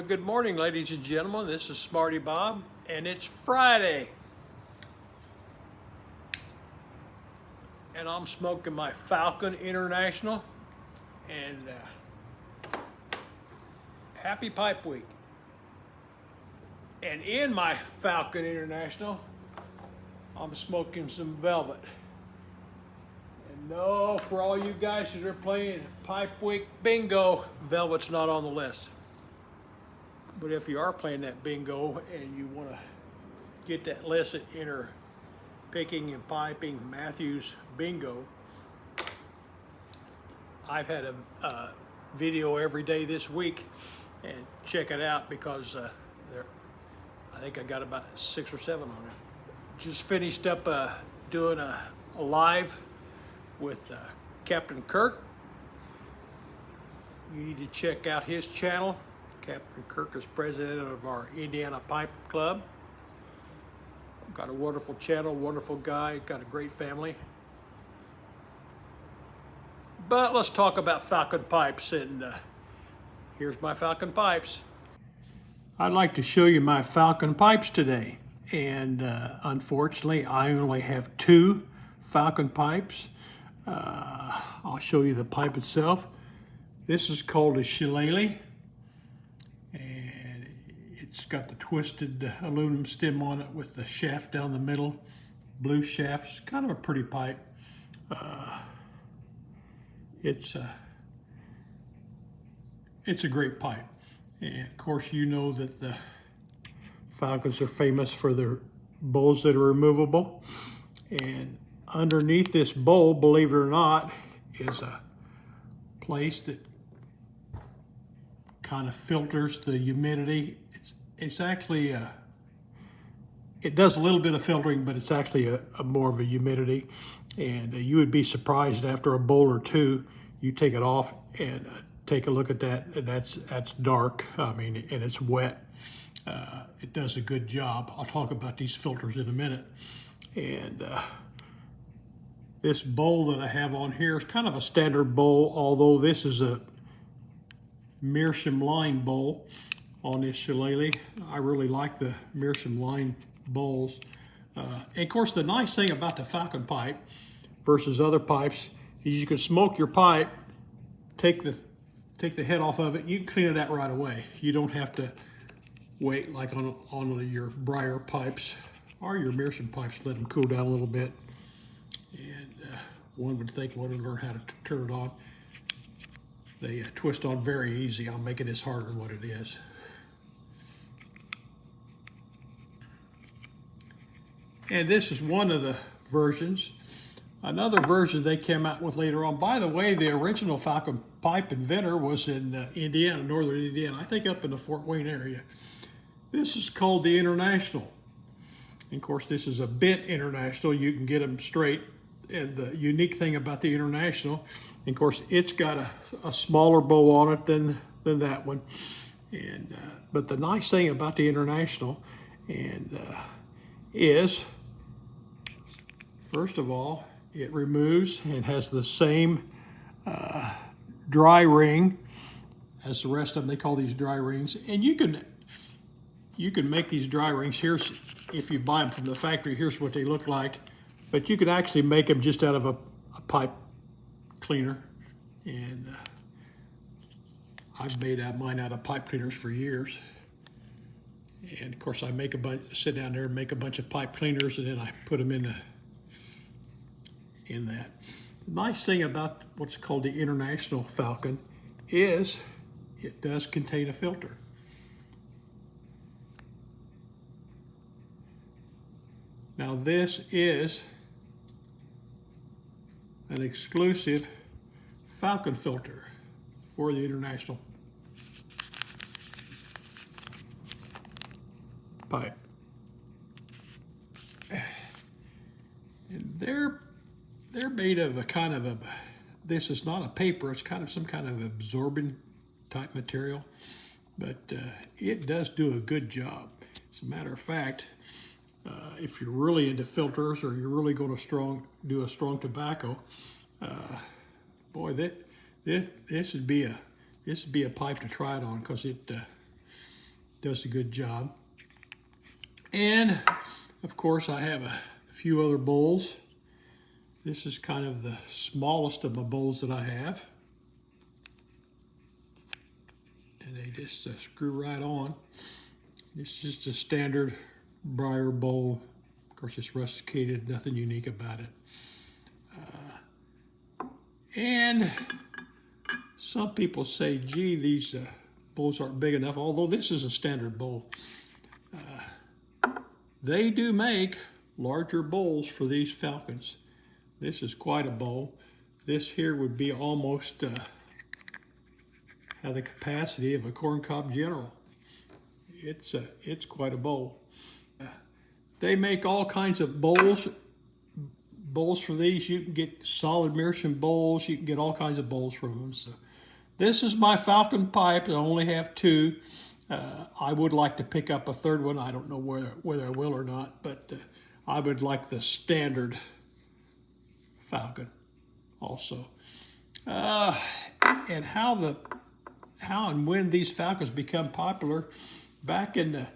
good morning, ladies and gentlemen. This is Smarty Bob, and it's Friday. And I'm smoking my Falcon International, and happy Pipe Week. And in my Falcon International, I'm smoking some Velvet. And no, for all you guys that are playing Pipe Week bingo, Velvet's not on the list. But if you are playing that bingo and you want to get that lesson enter picking and piping Matthews bingo, I've had a video every day this week, and check it out because I think I got about 6 or 7 on it. Just finished up doing a live with Captain Kirk. You need to check out his channel. Captain Kirk is president of our Indiana Pipe Club. Got a wonderful channel, wonderful guy, got a great family. But let's talk about Falcon Pipes, and here's my Falcon Pipes. I'd like to show you my Falcon Pipes today, and unfortunately I only have 2 Falcon Pipes. I'll show you the pipe itself. This is called a shillelagh. And it's got the twisted aluminum stem on it with the shaft down the middle, blue shaft. It's kind of a pretty pipe. It's a great pipe. And of course you know that the Falcons are famous for their bowls that are removable. And underneath this bowl, believe it or not, is a place that kind of filters the humidity. It's actually it does a little bit of filtering, but it's actually a more of a humidity. And you would be surprised after a bowl or 2, you take it off and take a look at that, and that's dark. I mean, and it's wet. It does a good job. I'll talk about these filters in a minute. And this bowl that I have on here is kind of a standard bowl, although this is a meerschaum line bowl on this shillelagh. I really like the meerschaum line bowls. And of course, the nice thing about the Falcon pipe versus other pipes is you can smoke your pipe, take the head off of it, you can clean it out right away. You don't have to wait like on your briar pipes or your meerschaum pipes, let them cool down a little bit. And one would think one would learn how to turn it on. They twist on very easy. I'm making this harder than what it is. And this is one of the versions. Another version they came out with later on. By the way, the original Falcon pipe inventor was in Indiana, northern Indiana, I think up in the Fort Wayne area. This is called the International. And of course, this is a bit International. You can get them straight. And the unique thing about the International, and of course, it's got a smaller bowl on it than that one. And but the nice thing about the International is, first of all, it removes and has the same dry ring as the rest of them. They call these dry rings, and you can make these dry rings. Here's, if you buy them from the factory, here's what they look like. But you can actually make them just out of a pipe cleaner. And I've made mine out of pipe cleaners for years. And of course I make sit down there and make a bunch of pipe cleaners, and then I put them in that. The nice thing about what's called the International Falcon is it does contain a filter. Now this is an exclusive Falcon filter for the International pipe. And they're made of a kind of this is not a paper, it's kind of some kind of absorbent type material, but it does do a good job. As a matter of fact, if you're really into filters or you're really going to do a strong tobacco, boy, this would be a pipe to try it on, because does a good job. And of course I have a few other bowls. This is kind of the smallest of my bowls that I have. And they just screw right on. It's just a standard briar bowl. Of course, it's rusticated, nothing unique about it. And some people say, gee, these bowls aren't big enough, although this is a standard bowl. They do make larger bowls for these Falcons. This is quite a bowl. This here would be almost have the capacity of a corncob General. It's quite a bowl. They make all kinds of bowls for these. You can get solid meerschaum bowls. You can get all kinds of bowls from them. So this is my Falcon pipe. I only have two. I would like to pick up a third one. I don't know whether I will or not, but I would like the standard Falcon also. And how and when these Falcons become popular, back in the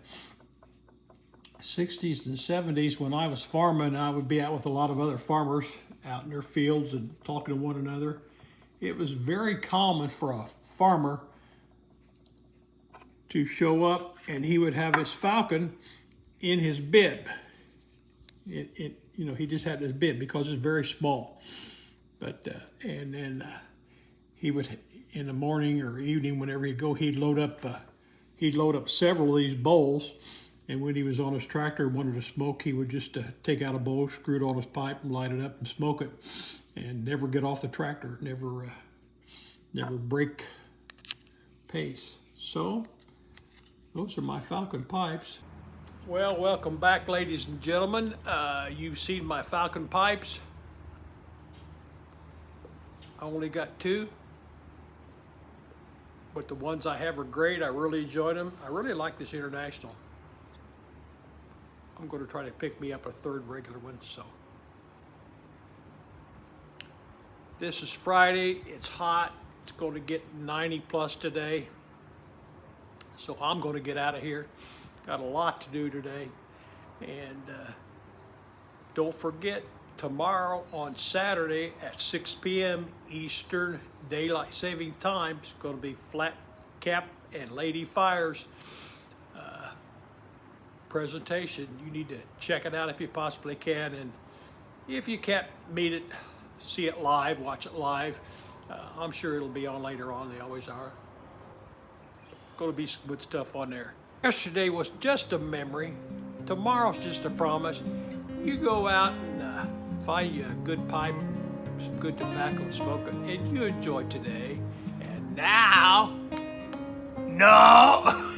60s and 70s when I was farming, I would be out with a lot of other farmers out in their fields and talking to one another. It was very common for a farmer to show up and he would have his Falcon in his bib. You know, he just had this bib because it's very small. But and then he would, in the morning or evening, whenever he'd go, he'd load up several of these bowls. And when he was on his tractor and wanted to smoke, he would just take out a bowl, screw it on his pipe, and light it up and smoke it, and never get off the tractor, never break pace. So those are my Falcon pipes. Well, welcome back, ladies and gentlemen. You've seen my Falcon pipes. I only got two, but the ones I have are great. I really enjoyed them. I really like this International. I'm going to try to pick me up a third regular one. So this is Friday. It's hot. It's going to get 90 plus today. So I'm going to get out of here. Got a lot to do today. And don't forget, tomorrow on Saturday at 6 p.m. Eastern Daylight Saving Time, it's going to be Flat Cap and Lady Fire's presentation. You need to check it out if you possibly can. And if you can't meet it, see it live, watch it live. I'm sure it'll be on later on. They always are. Going to be some good stuff on there. Yesterday was just a memory. Tomorrow's just a promise. You go out and find you a good pipe, some good tobacco and smoke it, and you enjoy today. And now, no!